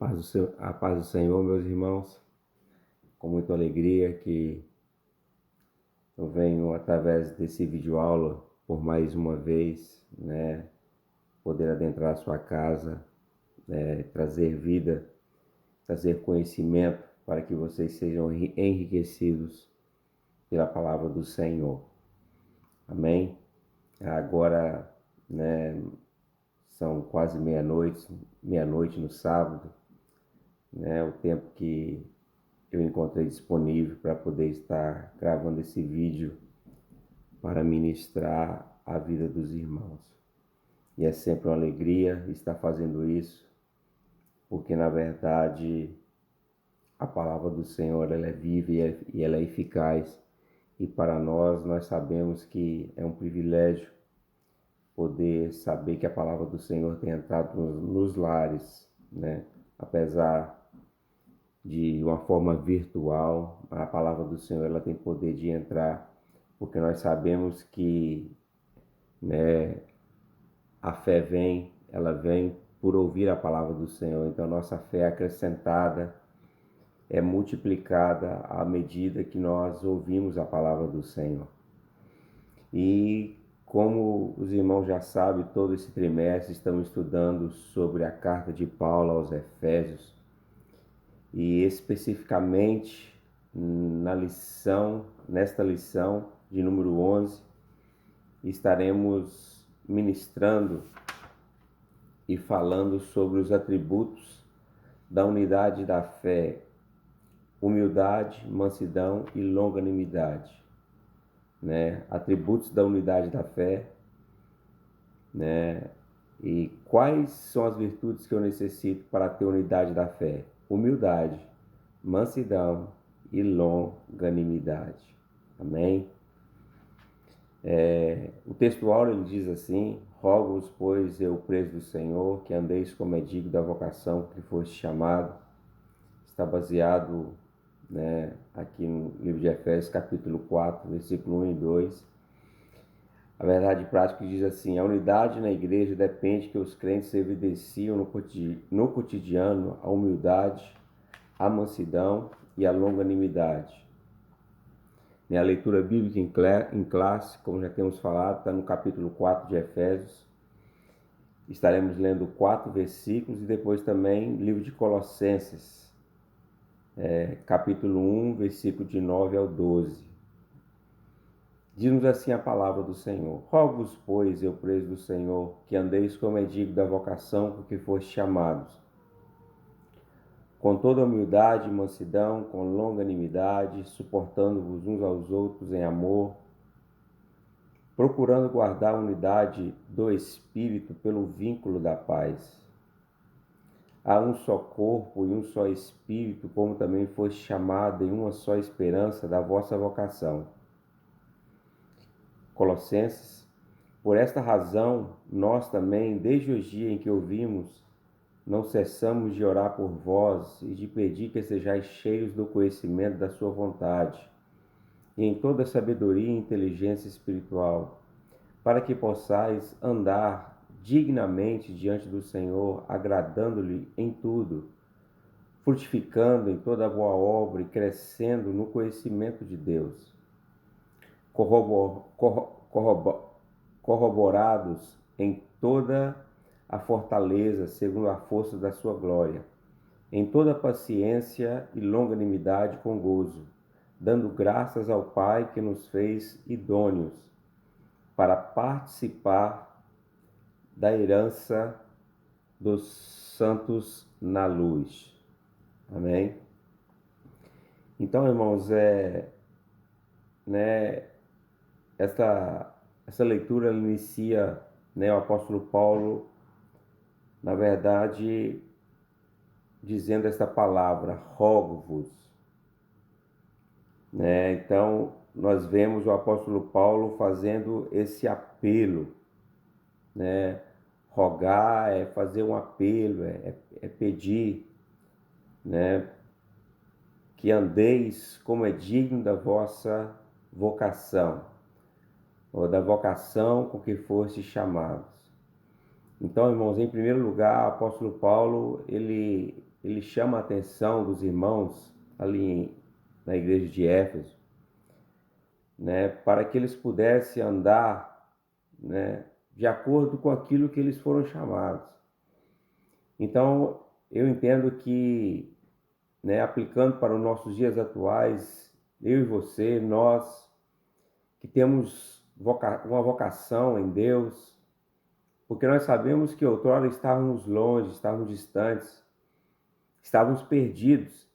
A paz do Senhor, meus irmãos, com muita alegria que eu venho através desse vídeo aula por mais uma vez, poder adentrar a sua casa, trazer vida, trazer conhecimento para que vocês sejam enriquecidos pela palavra do Senhor. Amém? Agora, são quase meia-noite no sábado, o tempo que eu encontrei disponível para poder estar gravando esse vídeo para ministrar a vida dos irmãos. E é sempre uma alegria estar fazendo isso, porque na verdade a palavra do Senhor ela é viva e ela é eficaz. E para nós sabemos que é um privilégio poder saber que a palavra do Senhor tem entrado nos lares, apesar de uma forma virtual, a palavra do Senhor ela tem poder de entrar, porque nós sabemos que a fé ela vem por ouvir a palavra do Senhor. Então nossa fé é acrescentada, é multiplicada à medida que nós ouvimos a palavra do Senhor. E como os irmãos já sabem, todo esse trimestre estamos estudando sobre a carta de Paulo aos Efésios, e especificamente nesta lição de número 11, estaremos ministrando e falando sobre os atributos da unidade da fé: humildade, mansidão e longanimidade. Atributos da unidade da fé, e quais são as virtudes que eu necessito para ter unidade da fé? Humildade, mansidão e longanimidade. Amém? O textual ele diz assim: rogo-vos, pois, eu, preso do Senhor, que andeis como é digno da vocação que foste chamado. Está baseado aqui no livro de Efésios, capítulo 4, versículo 1 e 2. A verdade prática diz assim: a unidade na igreja depende que os crentes evidenciam no cotidiano a humildade, a mansidão e a longanimidade. A leitura bíblica em classe, como já temos falado, está no capítulo 4 de Efésios. Estaremos lendo 4 versículos e depois também livro de Colossenses, capítulo 1, versículo de 9 ao 12. Diz-nos assim a palavra do Senhor: rogo-vos, pois, eu, preso do Senhor, que andeis como é digno da vocação por que fostes chamados, com toda humildade e mansidão, com longanimidade, suportando-vos uns aos outros em amor, procurando guardar a unidade do Espírito pelo vínculo da paz. Há um só corpo e um só Espírito, como também foste chamado em uma só esperança da vossa vocação. Colossenses: por esta razão, nós também, desde o dia em que ouvimos, não cessamos de orar por vós e de pedir que sejais cheios do conhecimento da sua vontade, e em toda sabedoria e inteligência espiritual, para que possais andar dignamente diante do Senhor, agradando-lhe em tudo, frutificando em toda boa obra e crescendo no conhecimento de Deus, corroborados em toda a fortaleza, segundo a força da sua glória, em toda paciência e longanimidade com gozo, dando graças ao Pai que nos fez idôneos para participar da herança dos santos na luz. Amém? Então, irmãos, essa leitura inicia, o apóstolo Paulo, na verdade, dizendo esta palavra: rogo-vos. Então, nós vemos o apóstolo Paulo fazendo esse apelo. Rogar é fazer um apelo, é pedir, que andeis como é digno da vossa vocação, ou da vocação com que fostes chamados. Então, irmãos, em primeiro lugar, o apóstolo Paulo, ele chama a atenção dos irmãos ali na igreja de Éfeso, né, para que eles pudessem andar, né, de acordo com aquilo que eles foram chamados. Então, eu entendo que, né, aplicando para os nossos dias atuais, eu e você, nós que temos uma vocação em Deus, porque nós sabemos que outrora estávamos longe, estávamos distantes, estávamos perdidos,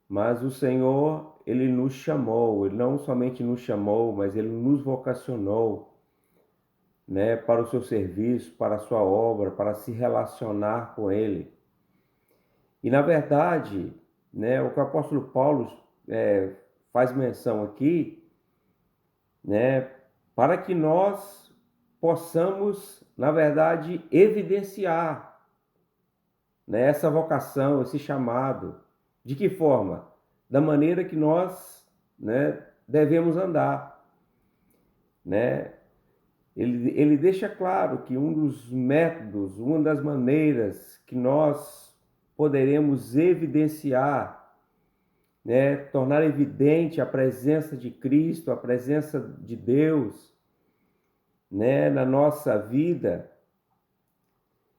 mas o Senhor, Ele nos chamou, Ele não somente nos chamou, mas Ele nos vocacionou, né, para o seu serviço, para a sua obra, para se relacionar com Ele. E na verdade, né, o que o apóstolo Paulo faz menção aqui, né, para que nós possamos, na verdade, evidenciar, né, essa vocação, esse chamado. De que forma? Da maneira que nós, né, devemos andar, né? Ele deixa claro que um dos métodos, uma das maneiras que nós poderemos evidenciar, né, tornar evidente a presença de Cristo, a presença de Deus, né, na nossa vida,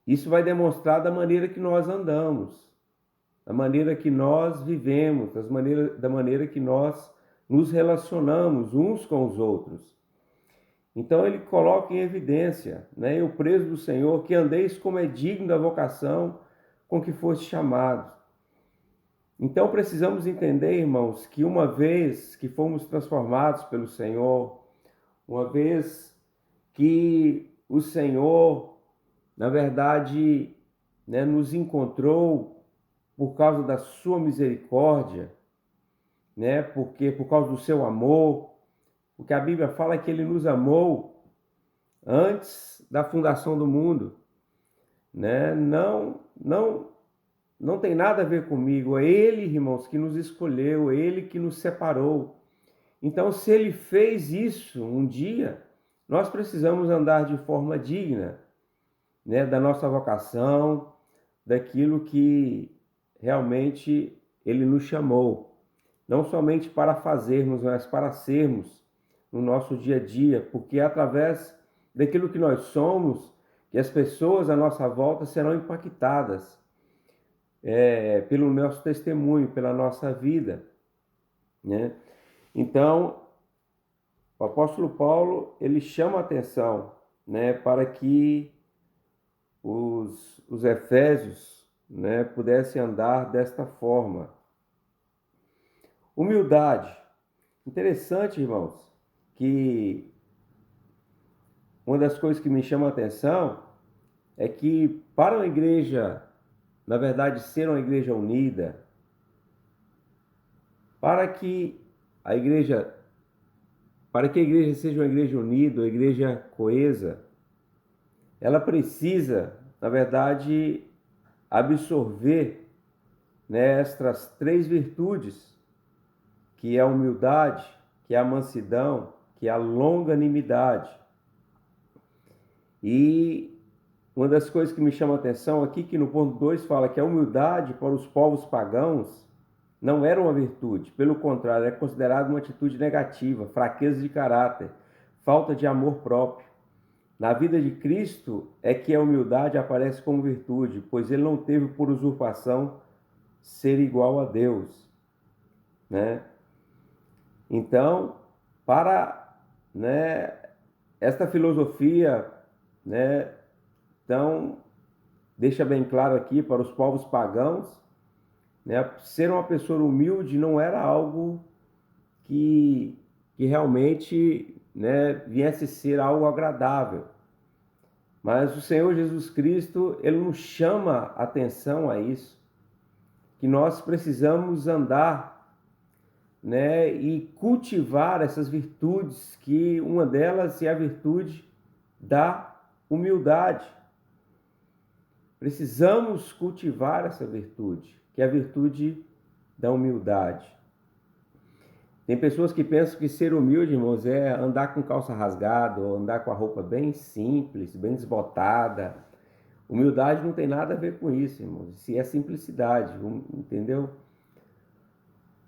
isso vai demonstrar da maneira que nós andamos, da maneira que nós vivemos, da maneira que nós nos relacionamos uns com os outros. Então ele coloca em evidência, né, eu preso do Senhor, que andeis como é digno da vocação com que foste chamados. Então precisamos entender, irmãos, que uma vez que fomos transformados pelo Senhor, uma vez que o Senhor, na verdade, né, nos encontrou por causa da sua misericórdia, né, porque por causa do seu amor, porque a Bíblia fala que ele nos amou antes da fundação do mundo, né? Não tem nada a ver comigo, é ele, irmãos, que nos escolheu, é ele que nos separou. Então, se ele fez isso um dia, nós precisamos andar de forma digna, né, da nossa vocação, daquilo que realmente ele nos chamou, não somente para fazermos, mas para sermos no nosso dia a dia, porque é através daquilo que nós somos que as pessoas à nossa volta serão impactadas pelo nosso testemunho, pela nossa vida, né? Então, o apóstolo Paulo, ele chama a atenção, né, para que os efésios, né, pudessem andar desta forma. Humildade. Interessante, irmãos, que uma das coisas que me chama a atenção é que para uma igreja, na verdade, ser uma igreja unida, para que a igreja, para que a igreja seja uma igreja unida, uma igreja coesa, ela precisa, na verdade, absorver, né, estas três virtudes, que é a humildade, que é a mansidão, que é a longanimidade. E uma das coisas que me chama a atenção aqui, que no ponto 2 fala que a humildade para os povos pagãos não era uma virtude, pelo contrário, é considerada uma atitude negativa, fraqueza de caráter, falta de amor próprio. Na vida de Cristo é que a humildade aparece como virtude, pois ele não teve por usurpação ser igual a Deus, né? Então, para, né, esta filosofia, né, então deixa bem claro aqui para os povos pagãos, né, ser uma pessoa humilde não era algo que realmente, né, viesse ser algo agradável. Mas o Senhor Jesus Cristo, ele nos chama atenção a isso, que nós precisamos andar, né, e cultivar essas virtudes, que uma delas é a virtude da humildade. Precisamos cultivar essa virtude, que é a virtude da humildade. Tem pessoas que pensam que ser humilde, irmãos, é andar com calça rasgada, ou andar com a roupa bem simples, bem desbotada, Humildade não tem nada a ver com isso, irmãos. Isso é simplicidade, entendeu?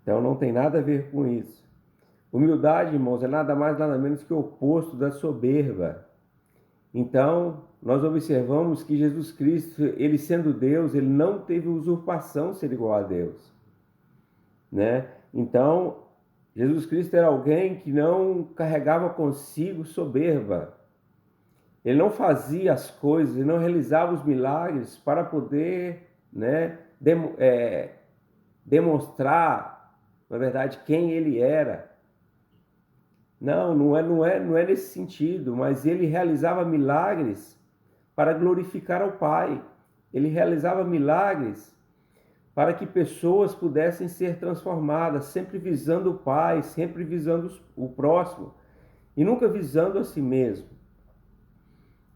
Então não tem nada a ver com isso. Humildade, irmãos, é nada mais nada menos que o oposto da soberba. Então, nós observamos que Jesus Cristo, ele sendo Deus, ele não teve usurpação ser igual a Deus, né? Então, Jesus Cristo era alguém que não carregava consigo soberba. Ele não fazia as coisas, ele não realizava os milagres para poder, né, demonstrar, na verdade, quem ele era. Não é nesse sentido, mas ele realizava milagres para glorificar ao Pai. Ele realizava milagres para que pessoas pudessem ser transformadas, sempre visando o Pai, sempre visando o próximo e nunca visando a si mesmo.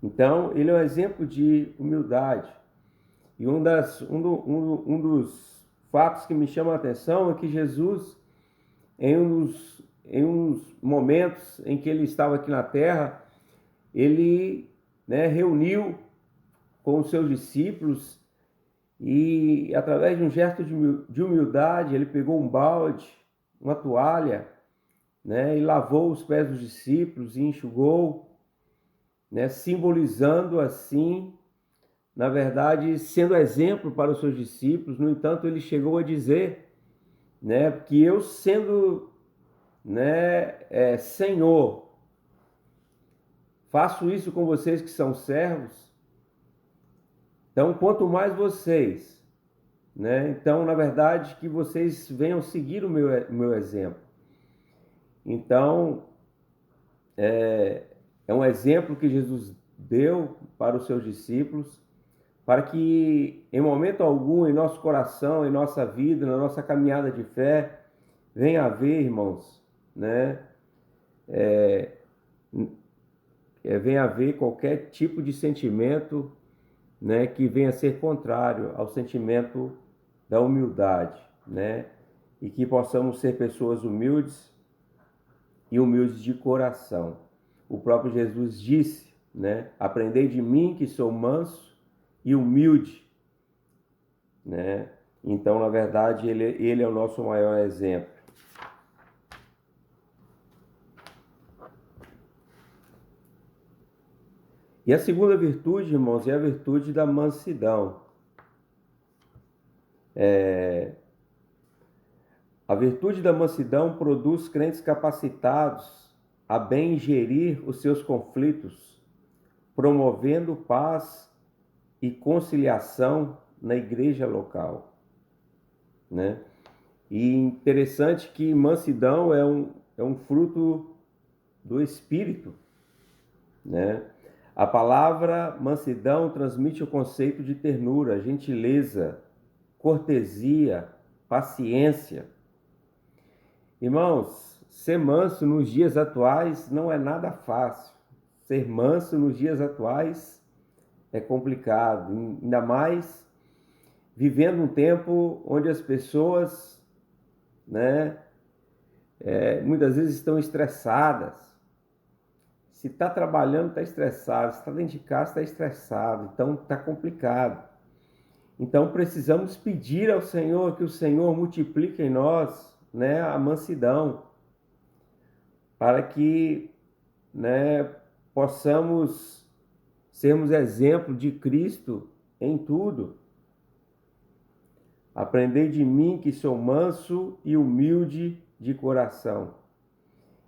Então, ele é um exemplo de humildade. E um dos fatos que me chama a atenção é que Jesus, em uns momentos em que ele estava aqui na terra, ele, né, reuniu com os seus discípulos e, através de um gesto de humildade, ele pegou um balde, uma toalha, né, e lavou os pés dos discípulos e enxugou, né, simbolizando assim, na verdade, sendo exemplo para os seus discípulos. No entanto, ele chegou a dizer, né, que eu sendo, né, Senhor, faço isso com vocês que são servos, então quanto mais vocês, né, então na verdade que vocês venham seguir o meu exemplo. Então é um exemplo que Jesus deu para os seus discípulos, para que em momento algum em nosso coração, em nossa vida, na nossa caminhada de fé, venha haver, irmãos, né, venha haver qualquer tipo de sentimento, né, que venha a ser contrário ao sentimento da humildade, né, e que possamos ser pessoas humildes e humildes de coração. O próprio Jesus disse, né, aprendei de mim que sou manso e humilde, né? Então, na verdade, ele é o nosso maior exemplo. E a segunda virtude, irmãos, é a virtude da mansidão. A virtude da mansidão produz crentes capacitados a bem gerir os seus conflitos, promovendo paz e conciliação na igreja local, né? E interessante que mansidão é um fruto do Espírito, né? A palavra mansidão transmite o conceito de ternura, gentileza, cortesia, paciência. Irmãos, ser manso nos dias atuais não é nada fácil. Ser manso nos dias atuais é complicado, ainda mais vivendo um tempo onde as pessoas, né, muitas vezes estão estressadas. Se está trabalhando, está estressado. Se está dentro de casa, está estressado. Então, está complicado. Então, precisamos pedir ao Senhor que o Senhor multiplique em nós, né, a mansidão, para que, né, possamos sermos exemplo de Cristo em tudo. Aprendei de mim que sou manso e humilde de coração.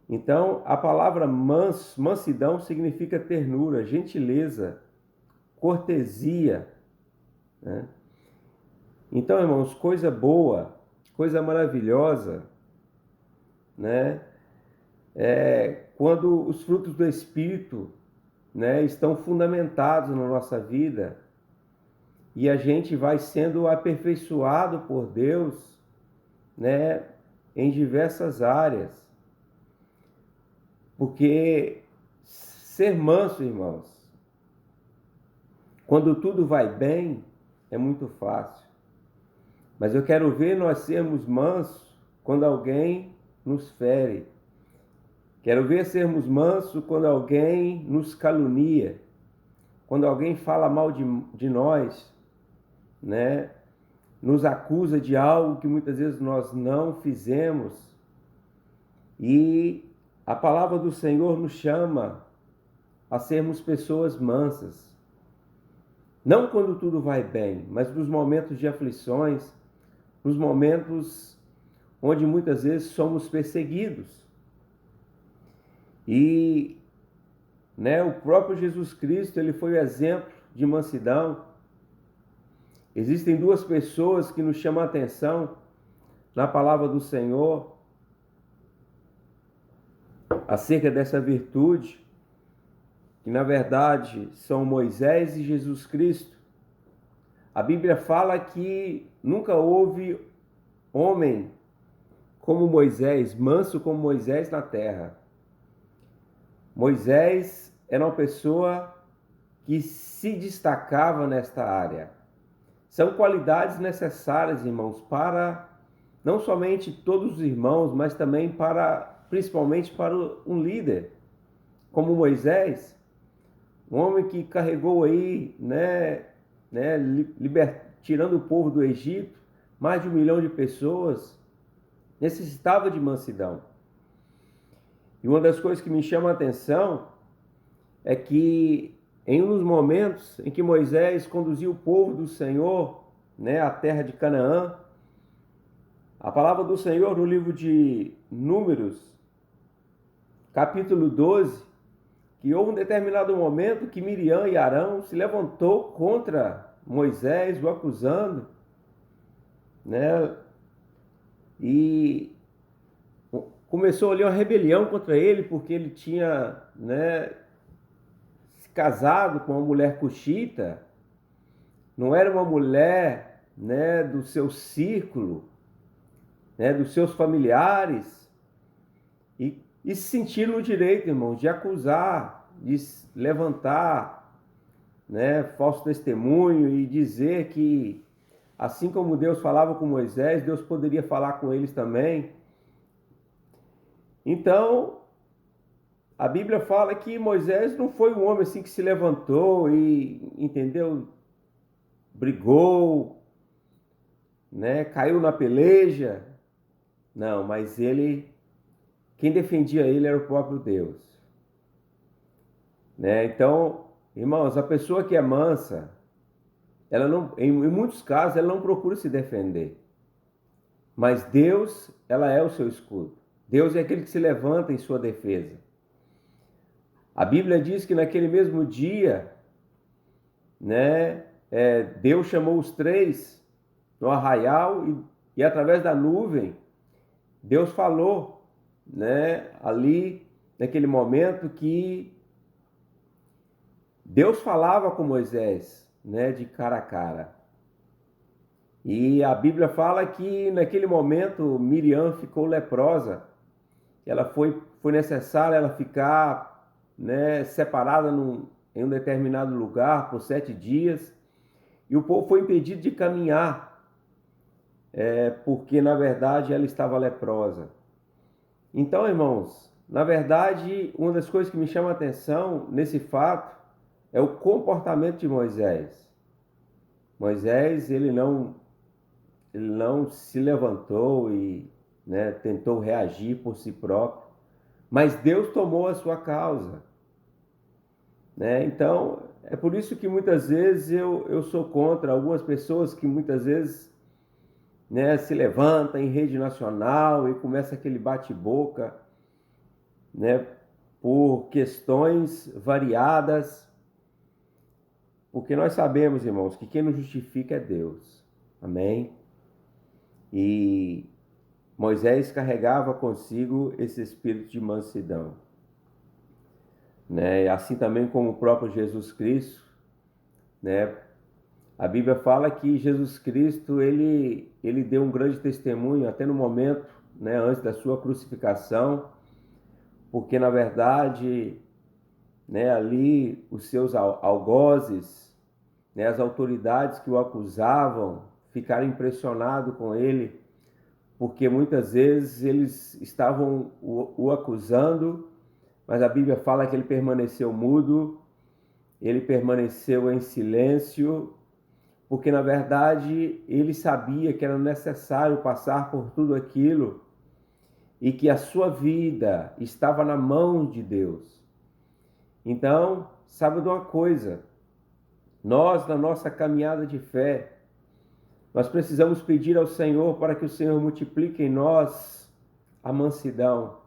Então, a palavra mansidão significa ternura, gentileza, cortesia, né? Então, irmãos, coisa boa, coisa maravilhosa, né, é quando os frutos do Espírito, né, estão fundamentados na nossa vida e a gente vai sendo aperfeiçoado por Deus, né, em diversas áreas. Porque ser manso, irmãos, quando tudo vai bem, é muito fácil. Mas eu quero ver nós sermos mansos quando alguém nos fere. Quero ver sermos mansos quando alguém nos calunia. quando alguém fala mal de nós, né, nos acusa de algo que muitas vezes nós não fizemos, e a palavra do Senhor nos chama a sermos pessoas mansas. Não quando tudo vai bem, mas nos momentos de aflições, nos momentos onde muitas vezes somos perseguidos. E o próprio Jesus Cristo, ele foi o exemplo de mansidão. Existem duas pessoas que nos chamam a atenção na palavra do Senhor acerca dessa virtude, que na verdade são Moisés e Jesus Cristo. A Bíblia fala que nunca houve homem como Moisés, manso como Moisés na terra. Moisés era uma pessoa que se destacava nesta área. São qualidades necessárias, irmãos, para não somente todos os irmãos, mas também principalmente para um líder, como Moisés, um homem que carregou aí, tirando o povo do Egito, mais de 1 milhão de pessoas, necessitava de mansidão. E uma das coisas que me chama a atenção é que em um dos momentos em que Moisés conduziu o povo do Senhor, à terra de Canaã, a palavra do Senhor no livro de Números, capítulo 12, que houve um determinado momento que Miriam e Arão se levantou contra Moisés, o acusando, e começou ali uma rebelião contra ele, porque ele tinha, se casado com uma mulher cuxita, não era uma mulher, do seu círculo, dos seus familiares, e se sentiram no direito, irmãos, de acusar, de levantar, falso testemunho e dizer que, assim como Deus falava com Moisés, Deus poderia falar com eles também. Então, a Bíblia fala que Moisés não foi um homem assim que se levantou e, entendeu, brigou, caiu na peleja. Não, mas quem defendia ele era o próprio Deus. Então, irmãos, a pessoa que é mansa, ela não, em muitos casos, ela não procura se defender. Mas Deus, ela é o seu escudo. Deus é aquele que se levanta em sua defesa. A Bíblia diz que naquele mesmo dia, Deus chamou os três no arraial e através da nuvem, Deus falou, ali naquele momento que Deus falava com Moisés, de cara a cara. E a Bíblia fala que naquele momento Miriam ficou leprosa. Ela foi necessário ela ficar, separada em um determinado lugar por 7 dias. E o povo foi impedido de caminhar, porque na verdade ela estava leprosa. Então, irmãos, na verdade, uma das coisas que me chama a atenção nesse fato é o comportamento de Moisés. Moisés, ele não se levantou e tentou reagir por si próprio, mas Deus tomou a sua causa. Então, é por isso que muitas vezes eu sou contra algumas pessoas que muitas vezes se levantam em rede nacional e começa aquele bate-boca, por questões variadas, porque nós sabemos, irmãos, que quem nos justifica é Deus. Amém? E Moisés carregava consigo esse espírito de mansidão. Assim também como o próprio Jesus Cristo, a Bíblia fala que Jesus Cristo, ele deu um grande testemunho até no momento, antes da sua crucificação, porque na verdade, ali os seus algozes, as autoridades que o acusavam, ficaram impressionados com ele, porque muitas vezes eles estavam o acusando, mas a Bíblia fala que ele permaneceu mudo ele permaneceu em silêncio, porque na verdade ele sabia que era necessário passar por tudo aquilo e que a sua vida estava na mão de Deus. Então, sabe de uma coisa? Nós, na nossa caminhada de fé, nós precisamos pedir ao Senhor para que o Senhor multiplique em nós a mansidão,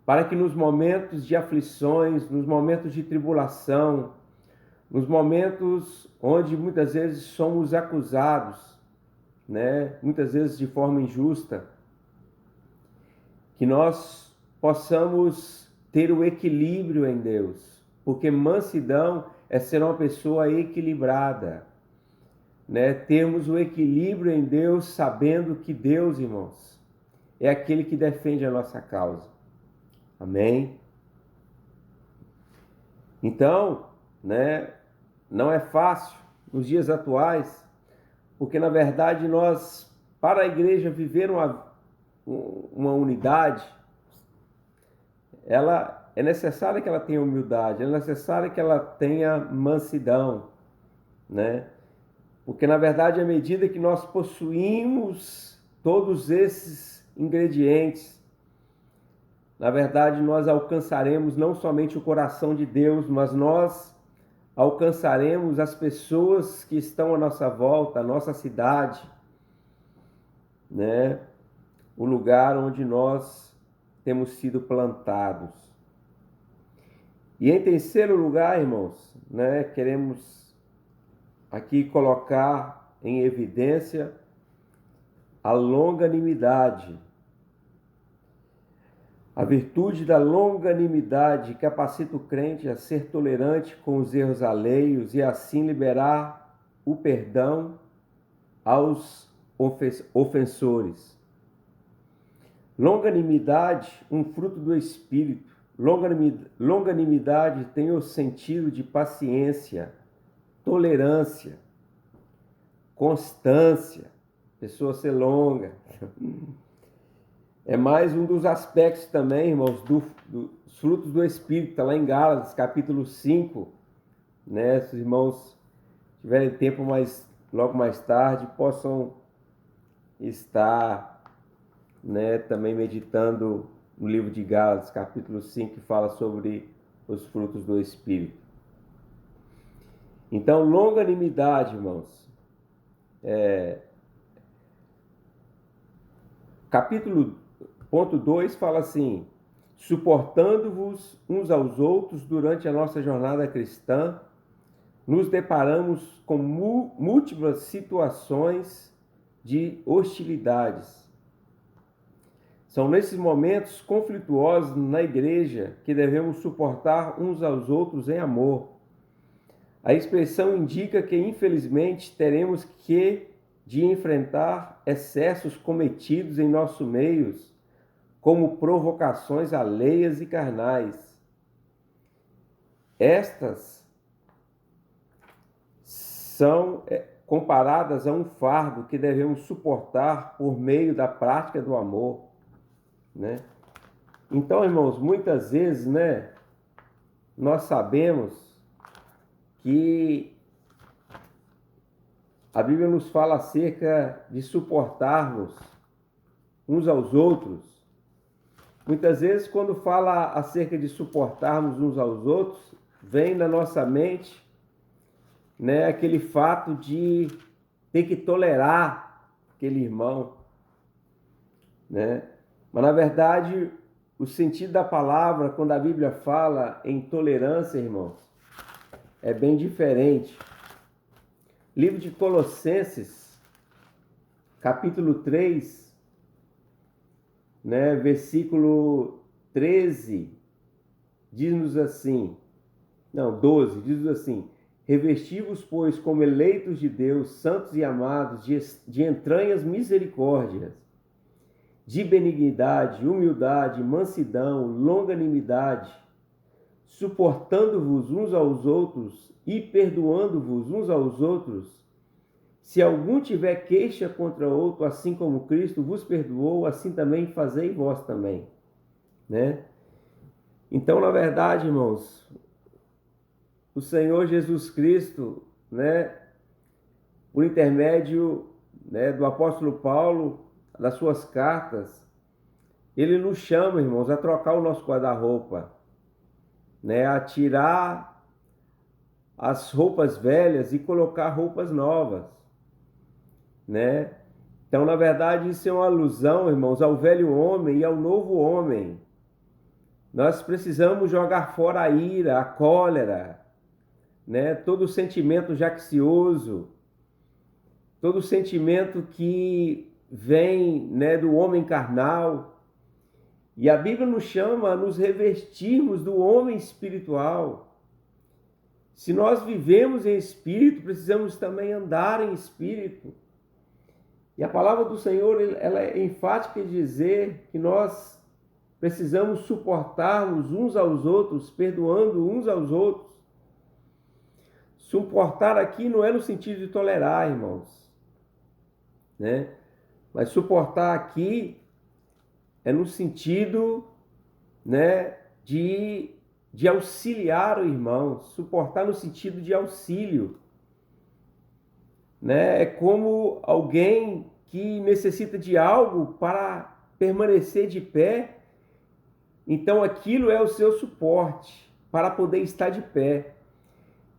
para que nos momentos de aflições, nos momentos de tribulação, nos momentos onde muitas vezes somos acusados, né, muitas vezes de forma injusta, que nós possamos ter o equilíbrio em Deus, porque mansidão é ser uma pessoa equilibrada, né? Termos o equilíbrio em Deus, sabendo que Deus, irmãos, é aquele que defende a nossa causa. Amém? Então, né, não é fácil nos dias atuais, porque na verdade nós, para a igreja viver uma unidade, ela é necessária que ela tenha humildade, é necessário que ela tenha mansidão, né? Porque na verdade, à medida que nós possuímos todos esses ingredientes, na verdade nós alcançaremos não somente o coração de Deus, mas nós alcançaremos as pessoas que estão à nossa volta, a nossa cidade, né? O lugar onde nós temos sido plantados. E em terceiro lugar, irmãos, né, queremos aqui colocar em evidência a longanimidade. A virtude da longanimidade capacita o crente a ser tolerante com os erros alheios e assim liberar o perdão aos ofensores. Longanimidade, um fruto do Espírito. Longanimidade tem o sentido de paciência, tolerância, constância, pessoa ser longa. É mais um dos aspectos também, irmãos, dos frutos do Espírito, está lá em Gálatas, capítulo 5, né? Se os irmãos tiverem tempo, mas logo mais tarde, possam estar, né, também meditando no livro de Gálatas, capítulo 5, que fala sobre os frutos do Espírito. Então, longanimidade, irmãos. Ponto 2 fala assim: suportando-vos uns aos outros durante a nossa jornada cristã, nos deparamos com múltiplas situações de hostilidades. São nesses momentos conflituosos na igreja que devemos suportar uns aos outros em amor. A expressão indica que, infelizmente, teremos de enfrentar excessos cometidos em nosso meio, como provocações alheias e carnais. Estas são comparadas a um fardo que devemos suportar por meio da prática do amor, né? Então, irmãos, muitas vezes, né, nós sabemos que a Bíblia nos fala acerca de suportarmos uns aos outros. Muitas vezes, quando fala acerca de suportarmos uns aos outros, vem na nossa mente, né, aquele fato de ter que tolerar aquele irmão, né? Mas, na verdade, o sentido da palavra, quando a Bíblia fala em tolerância, irmãos, é bem diferente. Livro de Colossenses, capítulo 3, né, versículo 13, diz-nos assim, 12, diz-nos assim: revesti-vos, pois, como eleitos de Deus, santos e amados, de entranhas misericórdias, de benignidade, humildade, mansidão, longanimidade, suportando-vos uns aos outros e perdoando-vos uns aos outros. Se algum tiver queixa contra outro, assim como Cristo vos perdoou, assim também fazei vós também, né? Então, na verdade, irmãos, o Senhor Jesus Cristo, né, por intermédio, né, do apóstolo Paulo, das suas cartas, ele nos chama, irmãos, a trocar o nosso guarda-roupa, né, a tirar as roupas velhas e colocar roupas novas, né? Então, na verdade, isso é uma alusão, irmãos, ao velho homem e ao novo homem. Nós precisamos jogar fora a ira, a cólera, né? Todo sentimento jaccioso, todo sentimento que vem, né, do homem carnal. E a Bíblia nos chama a nos revestirmos do homem espiritual. Se nós vivemos em espírito, precisamos também andar em espírito. E a palavra do Senhor, ela é enfática em dizer que nós precisamos suportarmos uns aos outros, perdoando uns aos outros. Suportar aqui não é no sentido de tolerar, irmãos, né? Mas suportar aqui é no sentido, né, de auxiliar o irmão, suportar no sentido de auxílio, né? É como alguém que necessita de algo para permanecer de pé, então aquilo é o seu suporte para poder estar de pé.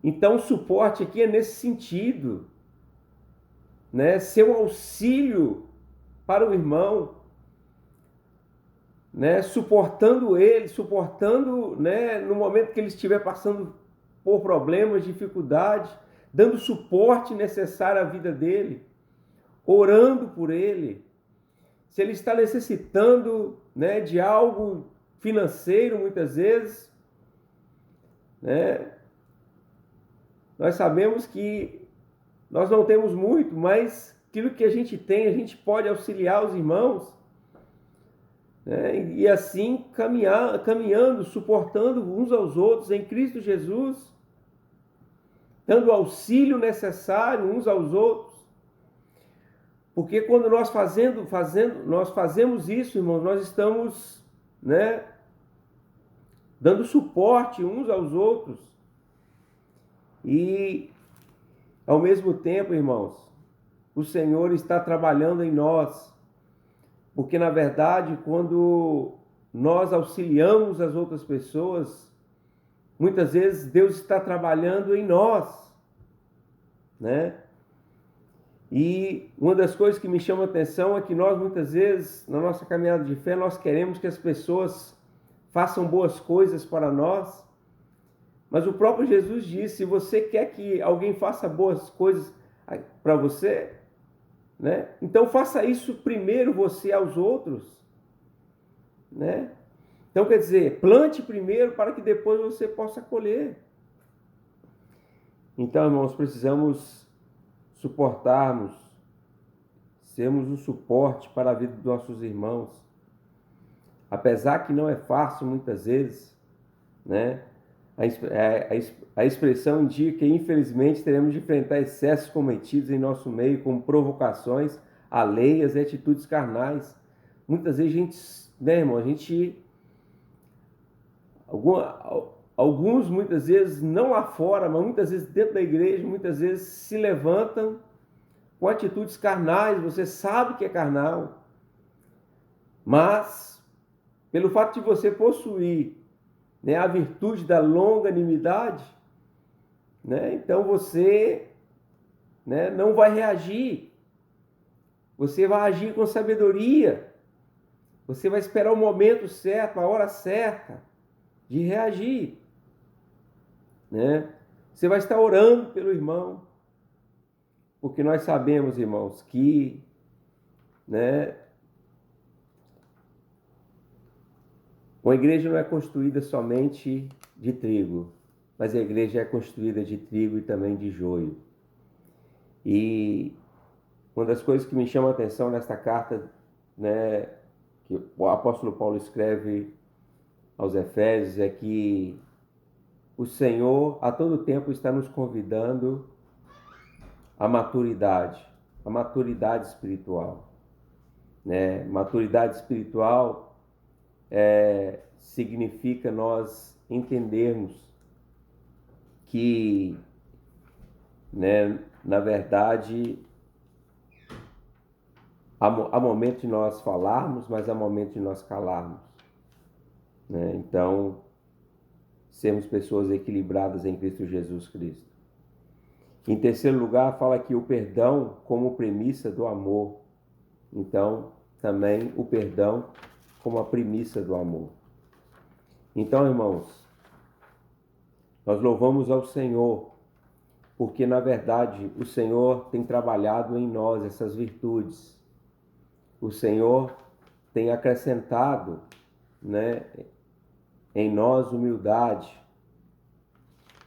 Então o suporte aqui é nesse sentido, né? Ser um auxílio para o irmão, né? Suportando ele, né, no momento que ele estiver passando por problemas, dificuldades, dando suporte necessário à vida dele, orando por ele. Se ele está necessitando, né, de algo financeiro, muitas vezes, né, nós sabemos que nós não temos muito, mas aquilo que a gente tem, a gente pode auxiliar os irmãos, né, e assim caminhando, suportando uns aos outros em Cristo Jesus, dando o auxílio necessário uns aos outros. Porque quando nós fazemos isso, irmãos, nós estamos, né, dando suporte uns aos outros. E, ao mesmo tempo, irmãos, o Senhor está trabalhando em nós. Porque, na verdade, quando nós auxiliamos as outras pessoas, muitas vezes Deus está trabalhando em nós, né? E uma das coisas que me chama a atenção é que nós, muitas vezes, na nossa caminhada de fé, nós queremos que as pessoas façam boas coisas para nós, mas o próprio Jesus disse: se você quer que alguém faça boas coisas para você, né, então faça isso primeiro você aos outros, né? Então, quer dizer, plante primeiro para que depois você possa colher. Então, irmãos, precisamos suportarmos, sermos um suporte para a vida dos nossos irmãos. Apesar que não é fácil muitas vezes, né? A expressão indica que, infelizmente, teremos de enfrentar excessos cometidos em nosso meio, como provocações alheias e atitudes carnais. Muitas vezes a gente, né, irmão, alguns muitas vezes, não lá fora, mas muitas vezes dentro da igreja, muitas vezes se levantam com atitudes carnais. Você sabe que é carnal, mas pelo fato de você possuir, né, a virtude da longanimidade, né, então você, né, não vai reagir. Você vai agir com sabedoria. Você vai esperar o momento certo, a hora certa de reagir, né? Você vai estar orando pelo irmão, porque nós sabemos, irmãos, que, né, uma igreja não é construída somente de trigo, mas a igreja é construída de trigo e também de joio. E uma das coisas que me chama a atenção nesta carta, né, que o apóstolo Paulo escreve aos Efésios, é que o Senhor a todo tempo está nos convidando à maturidade espiritual, né? Maturidade espiritual significa nós entendermos que, né, na verdade, há momento de nós falarmos, mas há momento de nós calarmos, né? Então, sermos pessoas equilibradas em Cristo Jesus Cristo. Em terceiro lugar, fala aqui o perdão como premissa do amor. Então, também o perdão como a premissa do amor. Então, irmãos, nós louvamos ao Senhor, porque na verdade o Senhor tem trabalhado em nós essas virtudes. O Senhor tem acrescentado, né, em nós humildade,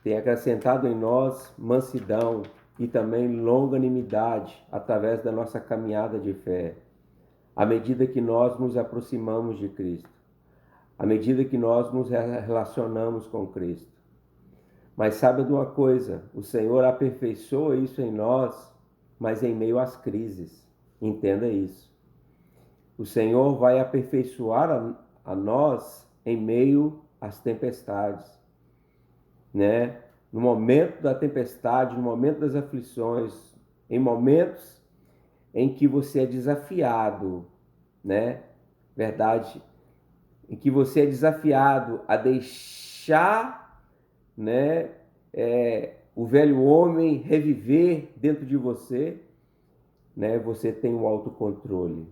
tem acrescentado em nós mansidão e também longanimidade através da nossa caminhada de fé, à medida que nós nos aproximamos de Cristo, à medida que nós nos relacionamos com Cristo. Mas sabe de uma coisa, o Senhor aperfeiçoa isso em nós, mas em meio às crises. Entenda isso. O Senhor vai aperfeiçoar a nós em meio às tempestades, né? No momento da tempestade, no momento das aflições, em momentos em que você é desafiado, né? Verdade, em que você é desafiado a deixar, né, o velho homem reviver dentro de você, né? Você tem o autocontrole.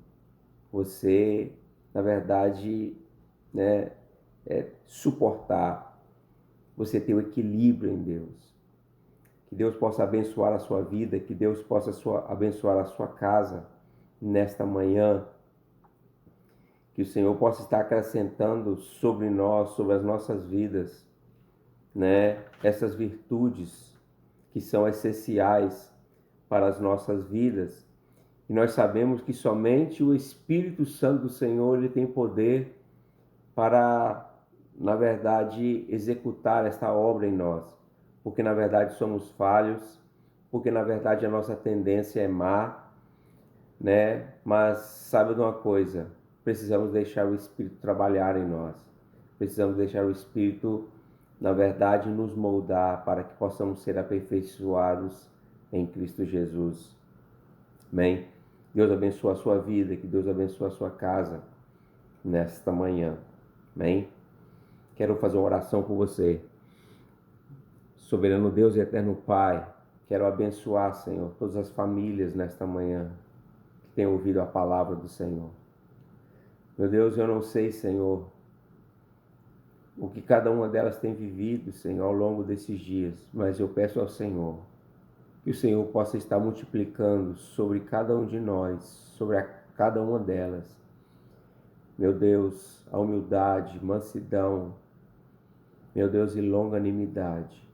Você, na verdade, né, suportar. Você tem o equilíbrio em Deus. Que Deus possa abençoar a sua vida, que Deus possa abençoar a sua casa nesta manhã. Que o Senhor possa estar acrescentando sobre nós, sobre as nossas vidas, né, essas virtudes que são essenciais para as nossas vidas. E nós sabemos que somente o Espírito Santo do Senhor ele tem poder para, na verdade, executar esta obra em nós. Porque, na verdade, somos falhos, porque, na verdade, a nossa tendência é má, né? Mas sabe de uma coisa? Precisamos deixar o Espírito trabalhar em nós. Precisamos deixar o Espírito, na verdade, nos moldar para que possamos ser aperfeiçoados em Cristo Jesus. Amém? Deus abençoe a sua vida, que Deus abençoe a sua casa nesta manhã. Amém? Quero fazer uma oração por você. Soberano Deus e eterno Pai, quero abençoar, Senhor, todas as famílias nesta manhã que têm ouvido a palavra do Senhor. Meu Deus, eu não sei, Senhor, o que cada uma delas tem vivido, Senhor, ao longo desses dias, mas eu peço ao Senhor que o Senhor possa estar multiplicando sobre cada um de nós, sobre cada uma delas. Meu Deus, a humildade, mansidão, meu Deus, e longanimidade.